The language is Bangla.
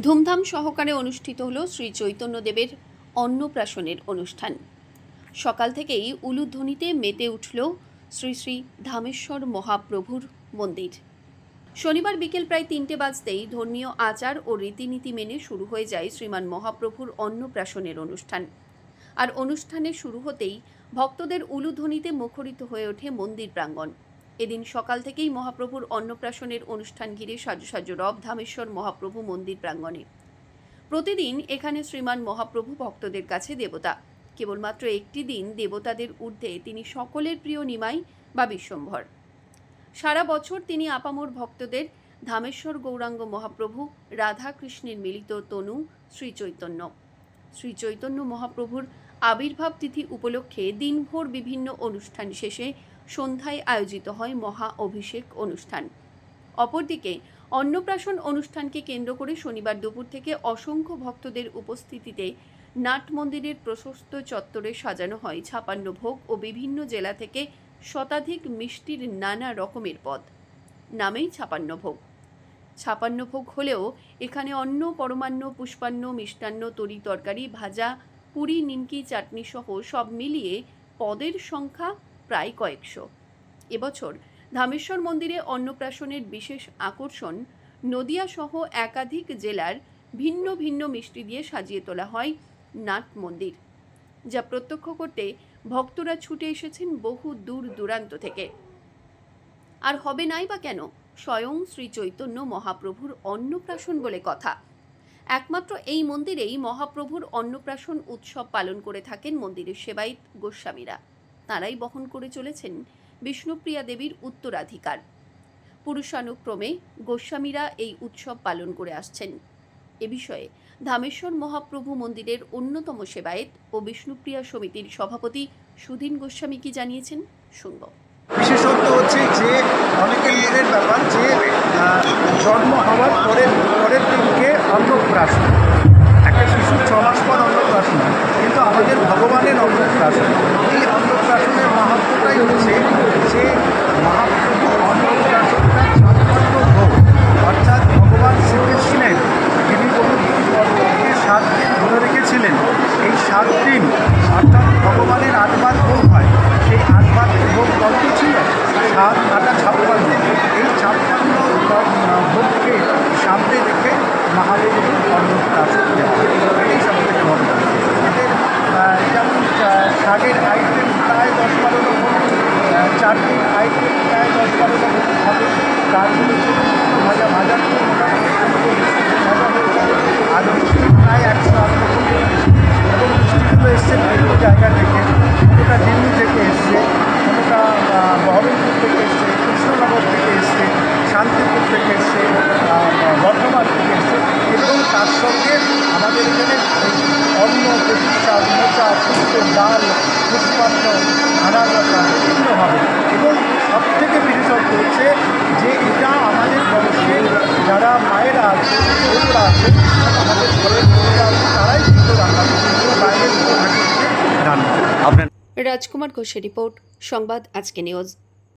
ধুমধাম সহকারে অনুষ্ঠিত হলো শ্রী চৈতন্যদেবের অন্নপ্রাশনের অনুষ্ঠান। সকাল থেকেই উলুধ্বনিতে মেতে উঠল শ্রী শ্রী ধামেশ্বর মহাপ্রভুর মন্দির। শনিবার বিকেল প্রায় 3টে বাজতেই ধর্মীয় আচার ও রীতিনীতি মেনে শুরু হয়ে যায় শ্রীমান মহাপ্রভুর অন্নপ্রাশনের অনুষ্ঠান। আর অনুষ্ঠানের শুরু হতেই ভক্তদের উলুধ্বনিতে মুখরিত হয়ে ওঠে মন্দির প্রাঙ্গণ। এদিন সকাল থেকেই মহাপ্রভুর অন্নপ্রাশনের অনুষ্ঠান ঘিরে সাজো সাজো রব ধামেশ্বর মহাপ্রভু মন্দির প্রাঙ্গণে। প্রতিদিন এখানে শ্রীমান মহাপ্রভু ভক্তদের কাছে দেবতা। কেবলমাত্র একটি দিন দেবতাদের ঊর্ধ্বে তিনি সকলের প্রিয় নিমাই বা বিশ্বম্ভর। সারা বছর তিনি আপামর ভক্তদের ধামেশ্বর গৌরাঙ্গ মহাপ্রভু রাধা কৃষ্ণের মিলিত তনু শ্রী চৈতন্য মহাপ্রভুর আবির্ভাব তিথি উপলক্ষে দিনভর বিভিন্ন অনুষ্ঠান শেষে সন্ধ্যায় আয়োজিত হয় মহা অভিষেক অনুষ্ঠান। অপরদিকে অন্নপ্রাশন অনুষ্ঠানকে কেন্দ্র করে শনিবার দুপুর থেকে অসংখ্য ভক্তদের উপস্থিতিতে নাট মন্দিরের প্রশস্ত চত্বরে সাজানো হয় 56 ভোগ ও বিভিন্ন জেলা থেকে শতাধিক মিষ্টির নানা রকমের পদ। নামেই 56 ভোগ। 56 ভোগ হলেও এখানে অন্ন, পরমান্ন, পুষ্পান্ন, মিষ্টান্ন, তরি তরকারি, ভাজা, পুরি, নিমকি, চাটনি সহ সব মিলিয়ে পদের সংখ্যা প্রায় কয়েকশো। এবছর ধামেশ্বর মন্দিরে অন্নপ্রাশনের বিশেষ আকর্ষণ নদিয়া সহ একাধিক জেলার ভিন্ন ভিন্ন মিষ্টি দিয়ে সাজিয়ে তোলা হয় নাট মন্দির, যা প্রত্যক্ষ করতে ভক্তরা ছুটে এসেছেন বহু দূর দূরান্ত থেকে। আর হবে নাই বা কেন, স্বয়ং শ্রী চৈতন্য মহাপ্রভুর অন্নপ্রাশন বলে কথা। একমাত্র এই মন্দিরেই মহাপ্রভুর অন্নপ্রাশন উৎসব পালন করে থাকেন মন্দিরের সেবায়িত গোস্বামীরা। তাঁরাই বহন করে চলেছেন বিষ্ণুপ্রিয়া দেবীর উত্তরাধিকার। পুরুষানুক্রমে গোস্বামীরা এই উৎসব পালন করে আসছেন। এ বিষয়ে ধামেশ্বর মহাপ্রভু মন্দিরের অন্যতম সেবায়েত ও বিষ্ণুপ্রিয়া সমিতির সভাপতি সুধীন গোস্বামী কি জানিয়েছেন শুনব। বিশেষত্ব হচ্ছে যে অনেকের মনের ব্যাপার যে জন্ম হওয়ার পরের দিনকে অন্নপ্রাশন, একটা শিশুর 6 মাস পর অন্নপ্রাশন, কিন্তু আমাদের ভগবানের অন্নপ্রাশন। এই অন্নপ্রাশনের মাহাত্ম্যটাই হচ্ছে যে মহাপ্রভু অন্নপ্রাশনটা 56 ভোগ, অর্থাৎ ভগবান শ্রীকৃষ্ণের যিনি পরবর্তীতে 7 দিন ধরে রেখেছিলেন, এই 7 দিন অর্থাৎ ভগবানের 8 বার ভোগ হয়। সেই 8 বার ভোগ কত ছিল? 7 8 56। এই 56 ভোগকে সামনে রেখে মহাদেবের অন্নপ্রাশন এটাই সব থেকে বড়। এদের যেমন শাকের আইটেম প্রায় 10-12 রকম, চাটনির আইটেম প্রায় 10-12 রকম হবে। তারপরে ভাজা মোটামুটি ভাজা হয়ে যাবে। আর মিষ্টি প্রায় 108 রকম মিষ্টি, এবং মিষ্টিগুলো এসছে বিভিন্ন জায়গা থেকে। কোনোটা দিল্লি থেকে এসছে, কোনোটা বহরমপুর থেকে এসছে, কৃষ্ণনগর থেকে এসছে, শান্তিপুর থেকে এসছে, বর্ধমান থেকে এসছে। এবং তার সঙ্গে আমাদের এখানে অন্ন, প্রতিষ্ঠা, মোচা, শুক্তো, ডাল, পুষ্পান্ন, আনারসা বিভিন্ন হবে। এবং সবথেকে বিশেষত্ব হচ্ছে যে এটা আমাদের বংশের যারা মায়েরা আছে, বউরা আছে, আমাদের ঘরের বউরা আছে, তারাই কিন্তু রান্না করছে, বাইরের রান্না। রাজকুমার ঘোষের রিপোর্ট, সংবাদ আজকে নিউজ।